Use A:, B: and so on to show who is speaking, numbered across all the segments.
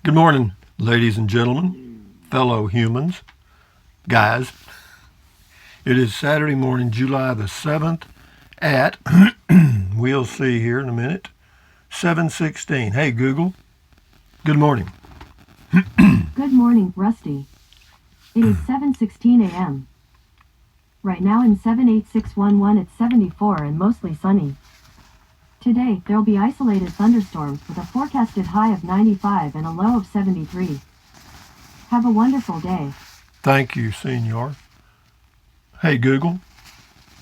A: Good morning, ladies and gentlemen, fellow humans, guys. It is Saturday morning, July the 7th at, we'll see here in a minute, 7:16. Hey, Google. Good morning.
B: Good morning, Rusty. It is 7:16 a.m. Right now in 78611 it's 74 and mostly sunny. Today, there'll be isolated thunderstorms with a forecasted high of 95 and a low of 73. Have a wonderful day.
A: Thank you, Senor. Hey, Google,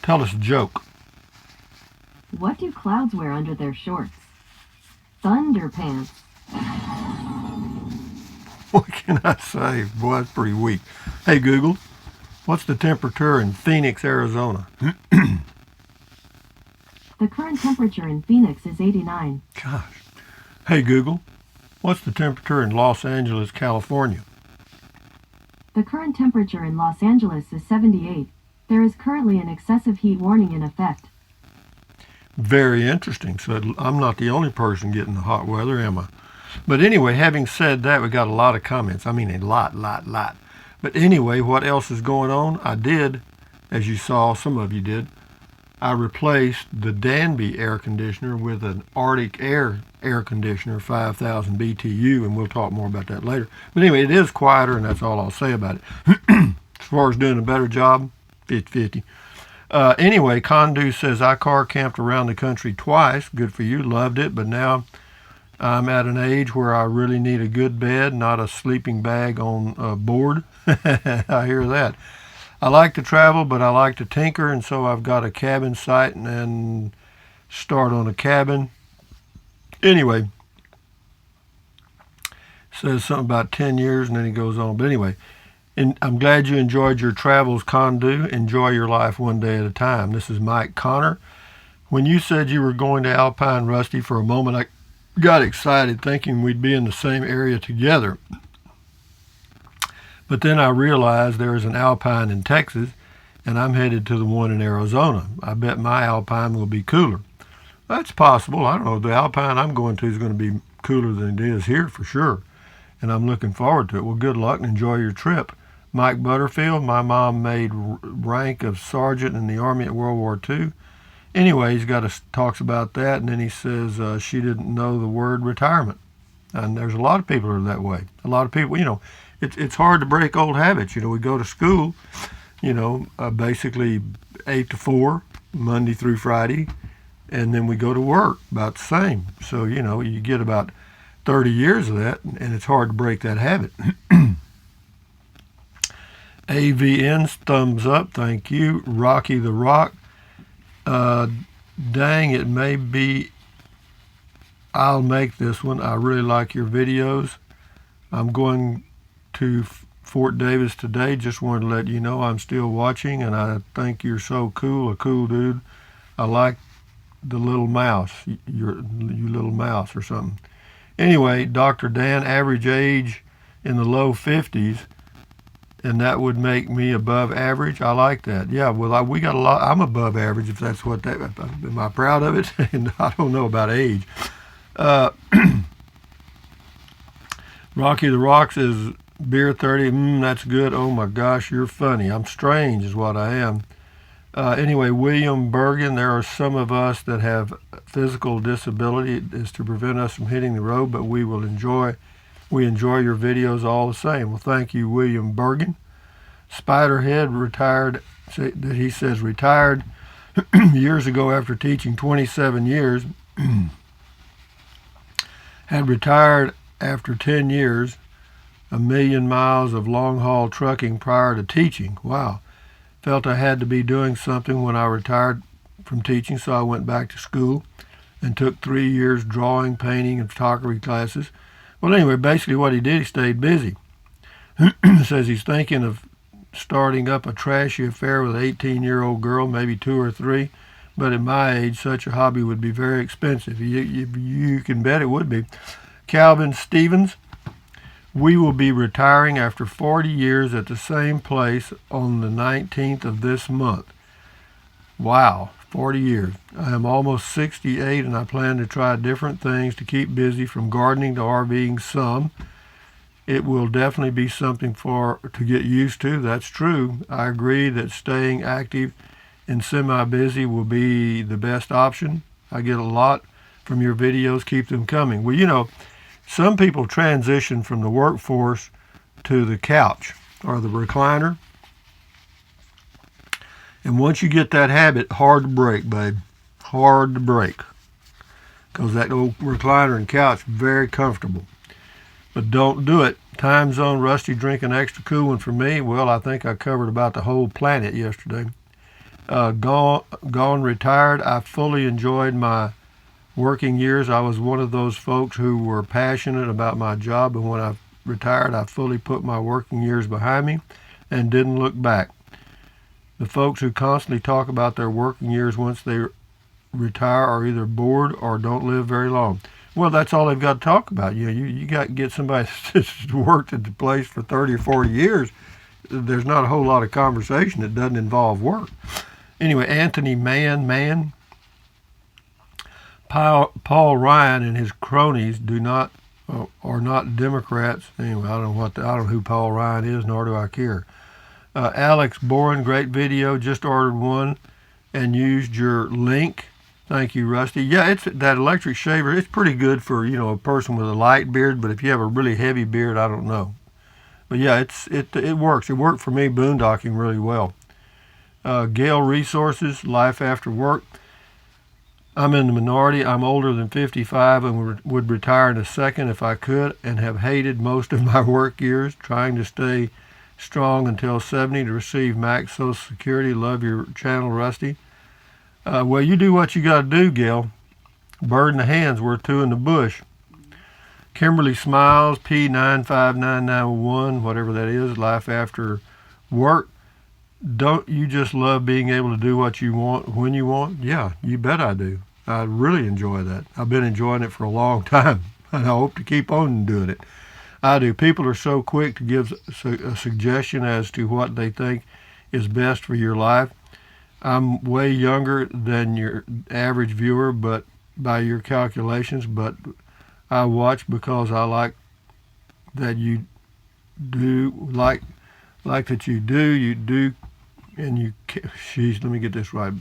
A: tell us a joke.
B: What do clouds wear under their shorts? Thunderpants.
A: What can I say? Boy, that's pretty weak. Hey, Google, what's the temperature in Phoenix, Arizona?
B: The current temperature in Phoenix is 89.
A: Gosh. Hey, Google, what's the temperature in Los Angeles, California?
B: The current temperature in Los Angeles is 78. There is currently an excessive heat warning in effect.
A: Very interesting. So I'm not the only person getting the hot weather, am I? But anyway, having said that, we got a lot of comments. I mean, a lot. But anyway, what else is going on? I did, as you saw, some of you did, I replaced the Danby air conditioner with an Arctic Air conditioner, 5,000 BTU, and we'll talk more about that later. But anyway, it is quieter, and that's all I'll say about it. As far as doing a better job, 50-50. Anyway, Condu says, I car camped around the country twice. Good for you. Loved it. But now I'm at an age where I really need a good bed, not a sleeping bag on board. I hear that. I like to travel, but I like to tinker, and so I've got a cabin site and start on a cabin. Anyway, says something about 10 years, and then he goes on. But anyway, and I'm glad you enjoyed your travels, Condu. Enjoy your life one day at a time. This is Mike Connor. When you said you were going to Alpine, Rusty, for a moment, I got excited thinking we'd be in the same area together. But then I realized there is an Alpine in Texas, and I'm headed to the one in Arizona. I bet my Alpine will be cooler. That's possible. I don't know. The Alpine I'm going to is going to be cooler than it is here for sure, and I'm looking forward to it. Well, good luck and enjoy your trip. Mike Butterfield, my mom made rank of sergeant in the Army at World War II. Anyway, talks about that, and then he says she didn't know the word retirement. And there's a lot of people who are that way. A lot of people, it's hard to break old habits. We go to school, basically 8 to 4, Monday through Friday, and then we go to work about the same. So, you get about 30 years of that, and it's hard to break that habit. AVN's thumbs up, thank you. Rocky the Rock, dang, it may be, I'll make this one. I really like your videos. I'm going to Fort Davis today. Just wanted to let you know I'm still watching, and I think you're so cool, a cool dude. I like the little mouse, you little mouse or something. Anyway, Dr. Dan, average age in the low 50s, and that would make me above average. I like that. Yeah, well, we got a lot. I'm above average, if that's what that, am I proud of it? And I don't know about age. Rocky the Rock says, beer 30, that's good. Oh my gosh, you're funny. I'm strange is what I am. Anyway, William Bergen, there are some of us that have physical disability. It is to prevent us from hitting the road, but we enjoy your videos all the same. Well, thank you, William Bergen. Spiderhead retired, he says retired years ago after teaching 27 years. Had retired after 10 years, 1 million miles of long-haul trucking prior to teaching. Wow. Felt I had to be doing something when I retired from teaching, so I went back to school and took 3 years drawing, painting, and photography classes. Well, anyway, basically what he did, he stayed busy. Says he's thinking of starting up a trashy affair with an 18-year-old girl, maybe 2 or 3. But at my age, such a hobby would be very expensive. You can bet it would be. Calvin Stevens, we will be retiring after 40 years at the same place on the 19th of this month. Wow, 40 years. I am almost 68 and I plan to try different things to keep busy, from gardening to RVing some. It will definitely be something to get used to. That's true. I agree that staying active and semi-busy will be the best option. I get a lot from your videos. Keep them coming. Well, some people transition from the workforce to the couch or the recliner. And once you get that habit, hard to break, babe. Hard to break. Because that old recliner and couch, very comfortable. But don't do it. Time zone, Rusty drinking extra cool one for me. Well, I think I covered about the whole planet yesterday. Gone retired. I fully enjoyed my working years. I was one of those folks who were passionate about my job, and when I retired, I fully put my working years behind me and didn't look back. The folks who constantly talk about their working years once they retire are either bored or don't live very long. Well, that's all they've got to talk about. You got to get somebody that's worked at the place for 30 or 40 years. There's not a whole lot of conversation that doesn't involve work. Anyway, Anthony Mann, Paul Ryan and his cronies are not Democrats. Anyway, I don't know who Paul Ryan is, nor do I care. Alex Boren, great video. Just ordered one and used your link. Thank you, Rusty. Yeah, it's that electric shaver. It's pretty good for a person with a light beard, but if you have a really heavy beard, I don't know. But yeah, it works. It worked for me boondocking really well. Gale Resources, Life After Work. I'm in the minority. I'm older than 55 and would retire in a second if I could, and have hated most of my work years, trying to stay strong until 70 to receive max Social Security. Love your channel, Rusty. Well, you do what you got to do, Gail. Bird in the hand's worth two in the bush. Kimberly Smiles, P959901, whatever that is, Life After Work. Don't you just love being able to do what you want when you want? Yeah, you bet I do. I really enjoy that. I've been enjoying it for a long time, and I hope to keep on doing it. I do. People are so quick to give a suggestion as to what they think is best for your life. I'm way younger than your average viewer, but by your calculations, but I watch because I like that you do, like that you do, and you, let me get this right,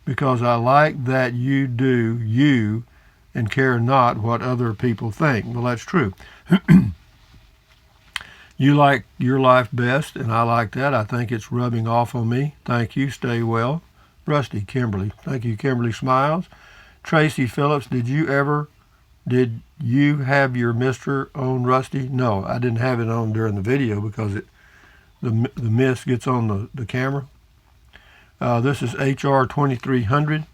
A: because I like that you do you and care not what other people think. Well, that's true. You like your life best, and I like that. I think it's rubbing off on me. Thank you. Stay well. Rusty, Kimberly. Thank you, Kimberly Smiles. Tracy Phillips, did you have your Mr. on, Rusty? No, I didn't have it on during the video because the mist gets on the camera. This is HR 2300.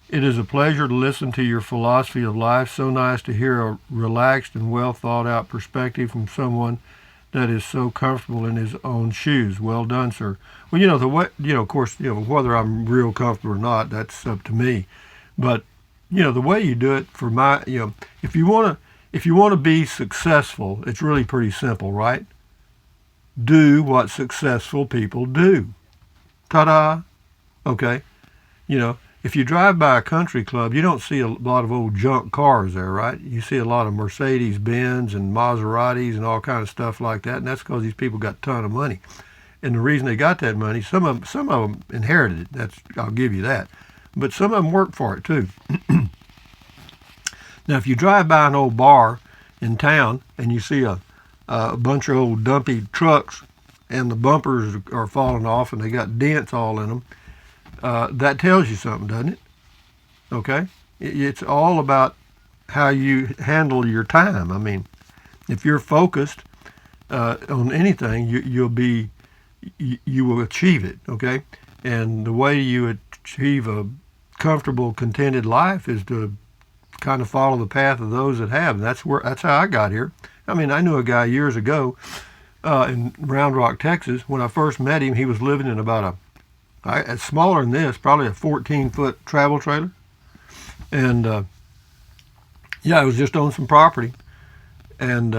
A: It is a pleasure to listen to your philosophy of life. So nice to hear a relaxed and well thought out perspective from someone that is so comfortable in his own shoes. Well done, sir. Well, of course, whether I'm real comfortable or not, that's up to me. But, the way you do it for if you want to be successful, it's really pretty simple, right? Do what successful people do. Ta-da. Okay. If you drive by a country club, you don't see a lot of old junk cars there, right? You see a lot of Mercedes-Benz and Maseratis and all kind of stuff like that, and that's because these people got a ton of money. And the reason they got that money, some of them inherited it. I'll give you that. But some of them worked for it too. Now, if you drive by an old bar in town and you see a bunch of old dumpy trucks and the bumpers are falling off and they got dents all in them, that tells you something, doesn't it? Okay? It's all about how you handle your time. I mean, if you're focused on anything, you will achieve it, okay? And the way you achieve a comfortable, contented life is to kind of follow the path of those that have. And that's how I got here. I mean, I knew a guy years ago in Round Rock, Texas. When I first met him, he was living in about smaller than this, probably a 14-foot travel trailer. And it was just on some property. And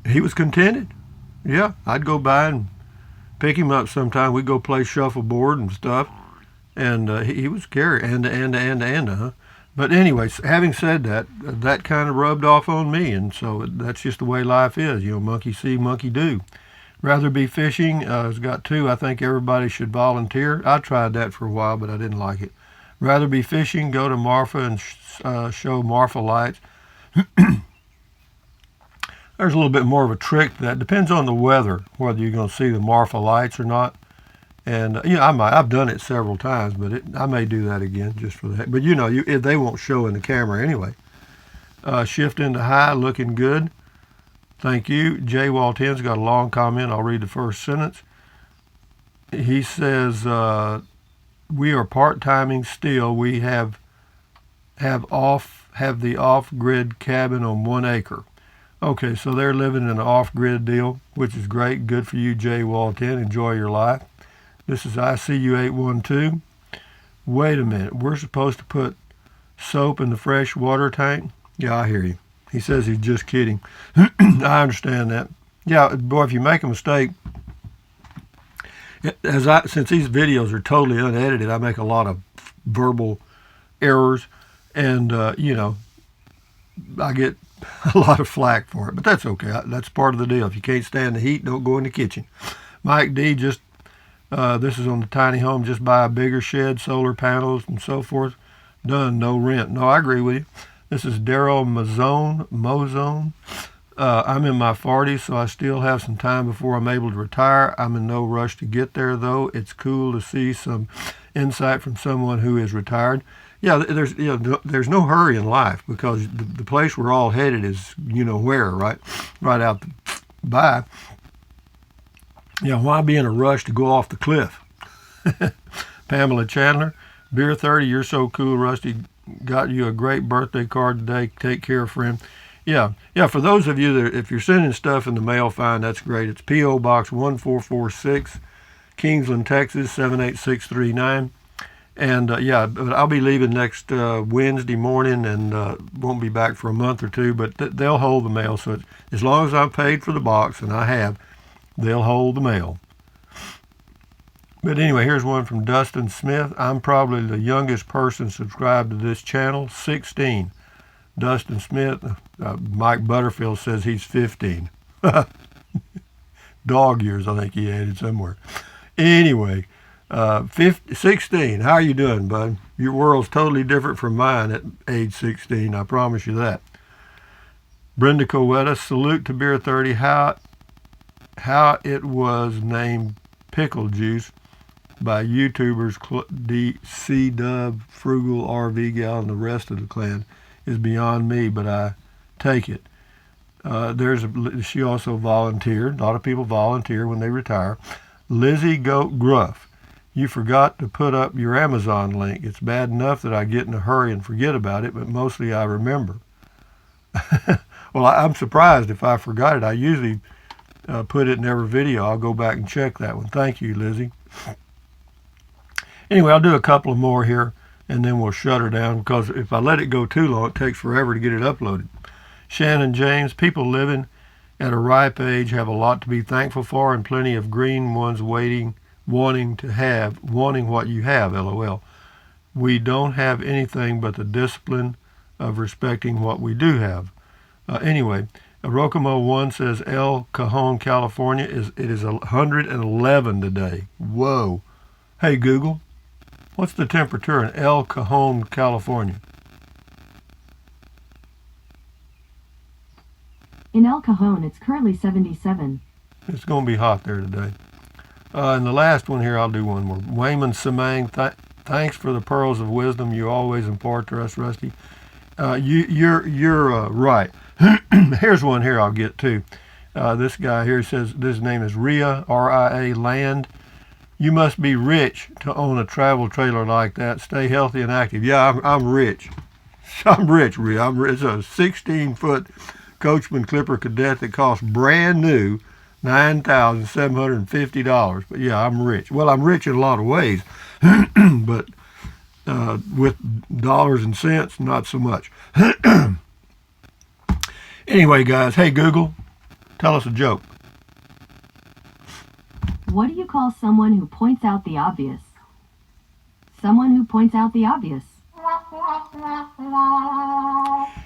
A: he was contented. Yeah, I'd go by and pick him up sometime. We'd go play shuffleboard and stuff. And he was scary. But anyway, having said that, that kind of rubbed off on me, and so that's just the way life is. Monkey see, monkey do. Rather be fishing. It's got two. I think everybody should volunteer. I tried that for a while, but I didn't like it. Rather be fishing. Go to Marfa and show Marfa lights. There's a little bit more of a trick to that. Depends on the weather, whether you're going to see the Marfa lights or not. And I've done it several times, but I may do that again just for that. But they won't show in the camera anyway. Shift into high, looking good. Thank you. Jay Wall10's got a long comment. I'll read the first sentence. He says, "We are part-timing still. We have the off-grid cabin on 1 acre." Okay, so they're living in an off-grid deal, which is great. Good for you, Jay Wall10. Enjoy your life. This is ICU812. Wait a minute. We're supposed to put soap in the fresh water tank? Yeah, I hear you. He says he's just kidding. I understand that. Yeah, boy, if you make a mistake, since these videos are totally unedited, I make a lot of verbal errors, and I get a lot of flack for it, but that's okay. That's part of the deal. If you can't stand the heat, don't go in the kitchen. Mike D, this is on the tiny home. Just buy a bigger shed, solar panels, and so forth. Done. No rent. No, I agree with you. This is Daryl Mozone. I'm in my 40s, so I still have some time before I'm able to retire. I'm in no rush to get there, though. It's cool to see some insight from someone who is retired. Yeah, there's no hurry in life, because the place we're all headed is where, right? Right out by. Why be in a rush to go off the cliff? Pamela Chandler, Beer 30, you're so cool, Rusty. Got you a great birthday card today. Take care, friend. Yeah, for those of you that, if you're sending stuff in the mail, fine, that's great. It's P.O. Box 1446, Kingsland, Texas, 78639. And but I'll be leaving next Wednesday morning, and won't be back for a month or two, but they'll hold the mail. So as long as I'm paid for the box, and I have, they'll hold the mail. But anyway, here's one from Dustin Smith. I'm probably the youngest person subscribed to this channel, 16. Dustin Smith, Mike Butterfield says he's 15. Dog years, I think he added somewhere. Anyway, 16. How are you doing, bud? Your world's totally different from mine at age 16. I promise you that. Brenda Cowetta, salute to Beer 30. How it was named Pickle Juice by YouTubers C-Dub, Frugal, RV Gal, and the rest of the clan is beyond me, but I take it. She also volunteered. A lot of people volunteer when they retire. Lizzie Goat Gruff, you forgot to put up your Amazon link. It's bad enough that I get in a hurry and forget about it, but mostly I remember. Well, I'm surprised if I forgot it. I usually put it in every video. I'll go back and check that one. Thank you, Lizzie. Anyway, I'll do a couple of more here, and then we'll shut her down, because if I let it go too long, it takes forever to get it uploaded. Shannon James, people living at a ripe age have a lot to be thankful for, and plenty of green ones wanting what you have, LOL. We don't have anything but the discipline of respecting what we do have. Anyway, Rokomo 1 says El Cajon, California, it is 111 today. Whoa. Hey, Google, what's the temperature in El Cajon, California?
B: In El Cajon, it's currently 77.
A: It's going to be hot there today. And the last one here, I'll do one more. Wayman Samang, thanks for the pearls of wisdom you always impart to us, Rusty. You're right. Here's one here I'll get to. This guy here says, this name is Ria, R-I-A, Land. You must be rich to own a travel trailer like that. Stay healthy and active. Yeah, I'm rich. I'm rich, Ria. It's a 16-foot Coachman Clipper Cadet that costs brand new $9,750. But yeah, I'm rich. Well, I'm rich in a lot of ways, but with dollars and cents, not so much. Anyway, guys, hey, Google, tell us a joke.
B: What do you call someone who points out the obvious? Someone who points out the obvious.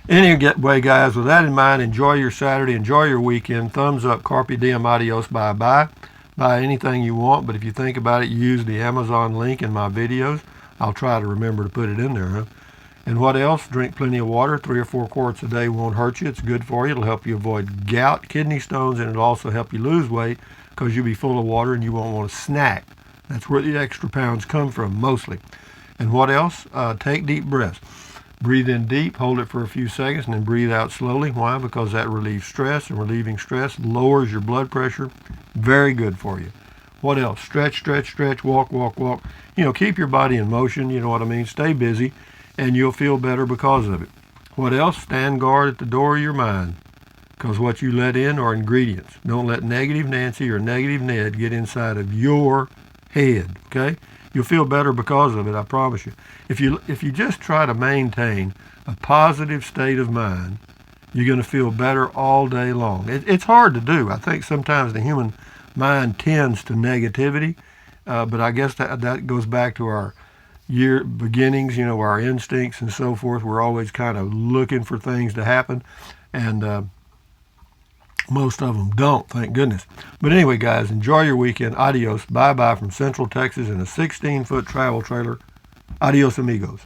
A: Anyway, guys, with that in mind, enjoy your Saturday, enjoy your weekend. Thumbs up, carpe diem, adios, bye-bye. Buy anything you want, but if you think about it, use the Amazon link in my videos. I'll try to remember to put it in there, huh? And what else? Drink plenty of water. 3 or 4 quarts a day won't hurt you. It's good for you. It'll help you avoid gout, kidney stones, and it'll also help you lose weight because you'll be full of water and you won't want to snack. That's where the extra pounds come from, mostly. And what else? Take deep breaths. Breathe in deep, hold it for a few seconds, and then breathe out slowly. Why? Because that relieves stress, and relieving stress lowers your blood pressure. Very good for you. What else? Stretch, stretch, stretch, walk, walk, walk. Keep your body in motion, you know what I mean? Stay busy, and you'll feel better because of it. What else? Stand guard at the door of your mind, because what you let in are ingredients. Don't let negative Nancy or negative Ned get inside of your head, okay? You'll feel better because of it, I promise you. If you just try to maintain a positive state of mind, you're going to feel better all day long. It's hard to do. I think sometimes the human mind tends to negativity, but I guess that goes back to our year beginnings, our instincts and so forth. We're always kind of looking for things to happen, and most of them don't, thank goodness. But anyway, guys, enjoy your weekend. Adios. Bye-bye from Central Texas in a 16-foot travel trailer. Adios, amigos.